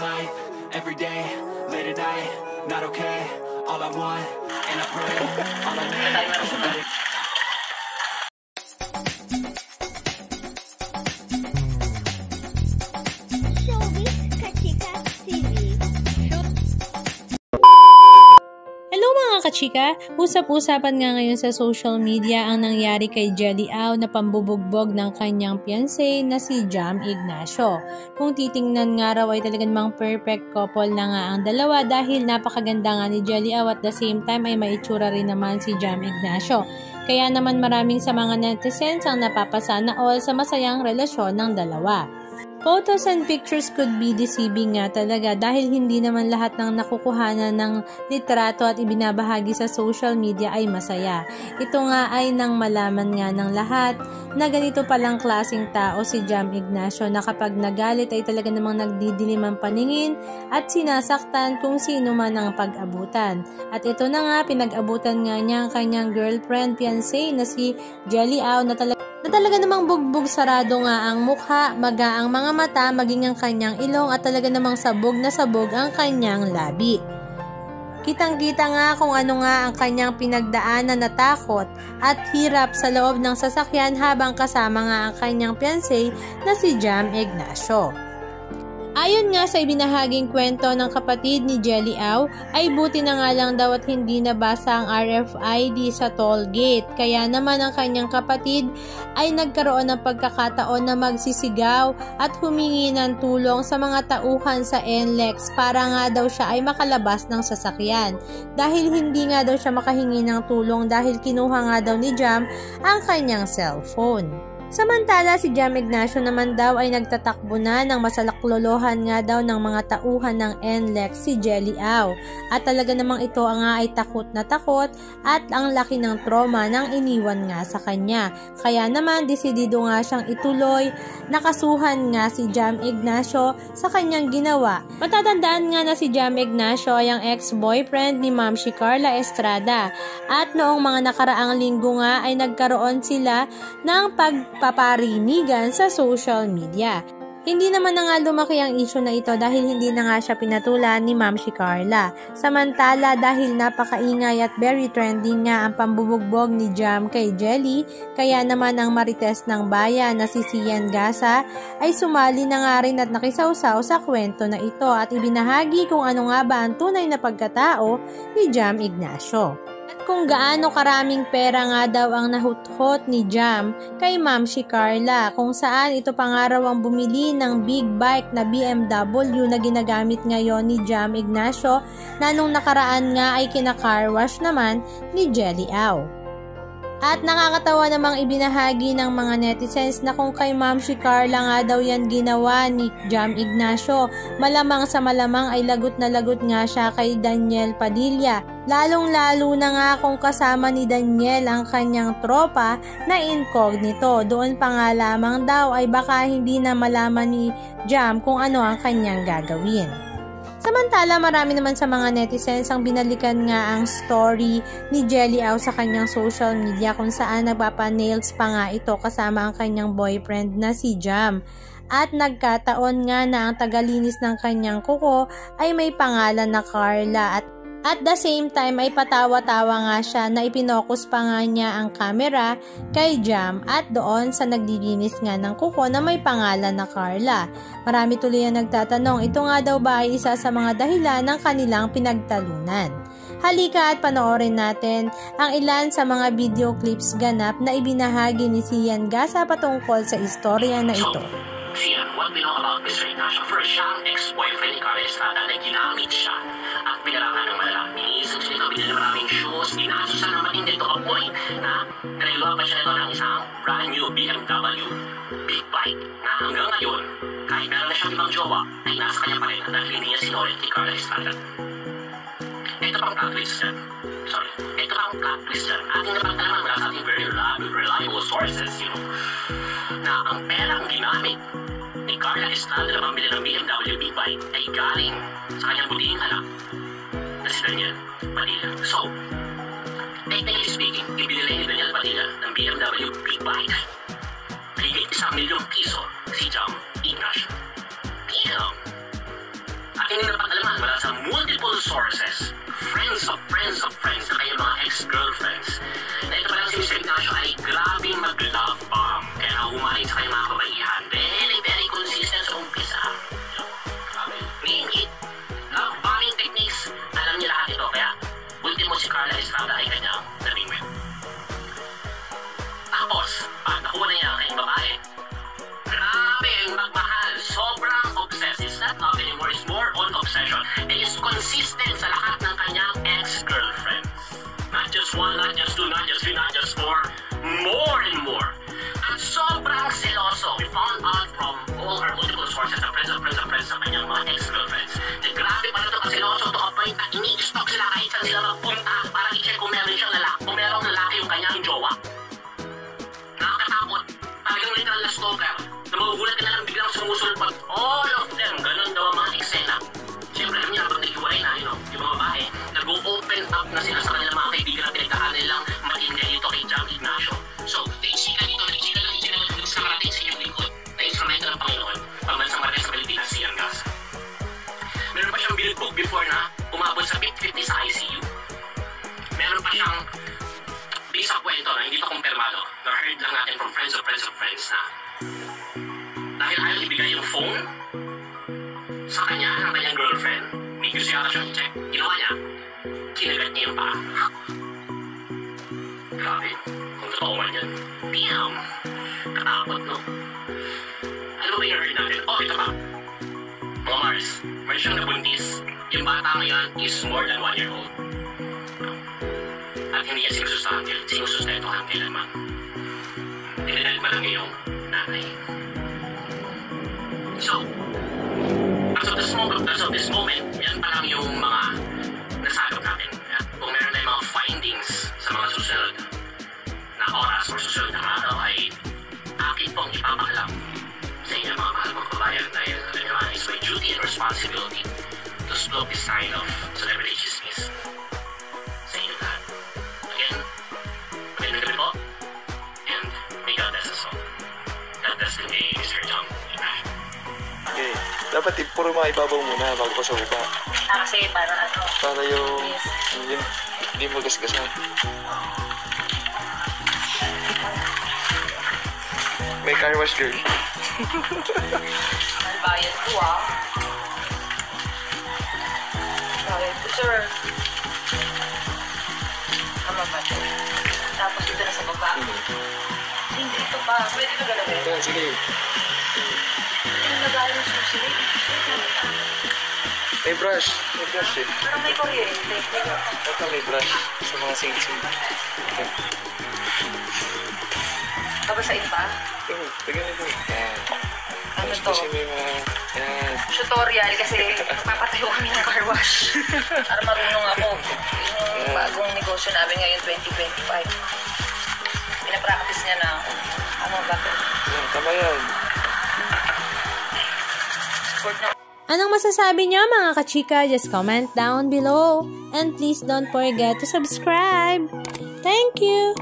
life, every day, late at night, not okay. All I want, and I pray, all I need is a better. Kachika, usap-usapan nga ngayon sa social media ang nangyari kay Jelly Au na pambubugbog ng kanyang fiancé na si Jam Ignacio. Kung titingnan nga raw ay talagang mga perfect couple na nga ang dalawa dahil napakaganda nga ni Jelly Au at the same time ay maitsura rin naman si Jam Ignacio. Kaya naman maraming sa mga netizens ang napapasana all sa masayang relasyon ng dalawa. Photos and pictures could be deceiving nga talaga dahil hindi naman lahat ng nakukuhanan ng litrato at ibinabahagi sa social media ay masaya. Ito nga ay nang malaman nga ng lahat na ganito palang klaseng tao si Jam Ignacio na kapag nagalit ay talaga namang nagdidilim ang paningin at sinasaktan kung sino man ang pag-abutan. At ito na nga, pinag-abutan nga niya ang kanyang girlfriend, fiancé na si Jelly Au na talaga namang bugbog sarado nga ang mukha, maga ang mga mata, maging ang kanyang ilong at talaga namang sabog na sabog ang kanyang labi. Kitang-kita nga kung ano nga ang kanyang pinagdaanan na takot at hirap sa loob ng sasakyan habang kasama nga ang kanyang fiancé na si Jam Ignacio. Ayon nga sa ibinahaging kwento ng kapatid ni Jelly Au, ay buti na nga lang daw at hindi nabasa ang RFID sa toll gate. Kaya naman ang kanyang kapatid ay nagkaroon ng pagkakataon na magsisigaw at humingi ng tulong sa mga tauhan sa NLEX para nga daw siya ay makalabas ng sasakyan. Dahil hindi nga daw siya makahingi ng tulong dahil kinuha nga daw ni Jam ang kanyang cellphone. Samantala, si Jam Ignacio naman daw ay nagtatakbo na ng masalaklolohan nga daw ng mga tauhan ng NLEX si Jelly Au. At talaga namang ito nga ay takot na takot at ang laki ng trauma nang iniwan nga sa kanya. Kaya naman desidido nga siyang ituloy, nakasuhan nga si Jam Ignacio sa kanyang ginawa. Matatandaan nga na si Jam Ignacio ay ang ex-boyfriend ni Ma'am si Carla Estrada. At noong mga nakaraang linggo nga ay nagkaroon sila ng paparinigan sa social media. Hindi naman na nga lumaki ang issue na ito dahil hindi na nga siya pinatulan ni Ma'am si Carla. Samantala dahil napakaingay at very trending nga ang pambubugbog ni Jam kay Jelly, kaya naman ang marites ng bayan na si Sian Gasa ay sumali na nga rin at nakisawsaw sa kwento na ito at ibinahagi kung ano nga ba ang tunay na pagkatao ni Jam Ignacio. Kung gaano karaming pera nga daw ang nahuthot ni Jam kay Ma'am si Carla, kung saan ito pa nga raw ang bumili ng big bike na BMW na ginagamit ngayon ni Jam Ignacio na nung nakaraan nga ay kina-car wash naman ni Jelly Au. At nakakatawa namang ibinahagi ng mga netizens na kung kay Ma'am si Carla nga daw yan ginawa ni Jam Ignacio, malamang sa malamang ay lagot na lagot nga siya kay Daniel Padilla. Lalong-lalo na nga kung kasama ni Daniel ang kanyang tropa na incognito. Doon pa nga lamang daw ay baka hindi na malaman ni Jam kung ano ang kanyang gagawin. Samantala, marami naman sa mga netizens ang binalikan nga ang story ni Jelly Au sa kanyang social media kung saan nagpapa-nails pa nga ito kasama ang kanyang boyfriend na si Jam. At nagkataon nga na ang tagalinis ng kanyang kuko ay may pangalan na Carla at the same time ay patawa-tawa nga siya na ipinokus pa nga niya ang camera kay Jam at doon sa naglilinis nga ng kuko na may pangalan na Carla. Marami tuloy ang nagtatanong, ito nga daw ba ay isa sa mga dahilan ng kanilang pinagtalunan? Halika at panoorin natin ang ilan sa mga video clips ganap na ibinahagi ni Sian Gasa patungkol sa istorya na ito. Sian, what we know about Mr. Ignacio, first siya ang ex-boyfriend ni Carla Estrada na ginamit siya at pinarangan ng malaki. Iniisip siya ito, binili maraming shoes, ginasusan ng matindi to a point na nariluha pa siya ito ng isang brand new BMW big bike na hanggang ngayon, kahit meron na siyang ibang jowa, ay nasa kanya pa rin dahil hindi niya sinulit ni Carla Estrada. Ito pang plot twist dyan. Ating napagkalaman mula sa ating very reliable sources, na ang perang ginamit ni Carla Estrada na pambili ng BMW big bike ay galing sa kanyang butihing anak na si Daniel Padilla. So, technically speaking, ibinili ni Daniel Padilla ng BMW big bike. Higit 1 milyong piso si Jam Ignacio. Damn! not just for more and more. At sobrang seloso, we found out from all our multiple sources na friends sa kanyang mga ex-girlfriends. Na grabe pala ito kaseloso to a point na ini-stalk sila kahit saan sila magpunta para i-check kung meron siyang lalaki, kung merong lalaki yung kanyang jowa. Nakakatakot. Talagang literal na stalker. Na magugulat ka na lang biglang sumusulpot. All of them, ganun daw ang mga eksena. Siyempre, alam niya, pag nag-iwalay na, yung mga babae, nag-open up na sila sa kanilang mga kaibigan na pinagkakaan nilang matinggan dito kay Jam Ignacio. So, nagsika dito, nagsika lang sa marating sa inyong lingkod na instrumento ng Panginoon, pagmansang marating sa Pilipinas, si Yangas. Meron pa siyang billbook before na umabot sa 50-50 sa ICU. Meron pa siyang bisa kwento na hindi pa kumpirmado, na heard lang natin from friends of friends na dahil ayaw ibigay yung phone sa kanya ng kanyang girlfriend, may gusto yata siyang i-check. Ginawa niya, kinagat niya yung paa. Grabe, kung totoo man yan. Damn, katakot, no? Ano ba yung heard natin? Oh, ito pa. Mga Mars, meron siyang nabuntis. Yung bata ngayon is more than 1 year old. At hindi niya sinusustento kailanman. Pinadalit man lang yung nanay. So, as of this moment, yan pa lang yung mga nasagap natin. At kung meron na yung mga findings sa mga susunod na oras o susunod na araw ay akin pong ipapaalam sa inyo mga mahal mga kabayan dahil alam naman is my duty and responsibility to slope this kind of celebrity chismis sa inyo lahat. Again, magandang gabi po and may God bless us all. God bless the day, Mr. John. Okay. Dapat puro mga ibabaw muna bago pa sa upa. Kasi para ano? Para yung hindi mo gasgasan. May car wash girl. Bayad ko Bayad ko, sir. Tama ba ito? Tapos dito na sa baba. Hindi ito pa. Pwede ko galawin. Yeah, sige. Nagaling yung susi. May brush. May brush eh. Parang may kuryente. Ito may brush sa mga sing-sing. Okay. Babasain pa? Tignan ito. Yan. Ano to? Kasi may mga... Yan. Tutorial kasi magpapatayo kami ng car wash. Para marunong ako. Yung bagong negosyo namin ngayon 2025. Pinapractice niya na ako. Ano ba? Yan, tama yan. Anong masasabi niyo mga kachika? Just comment down below. And please don't forget to subscribe. Thank you!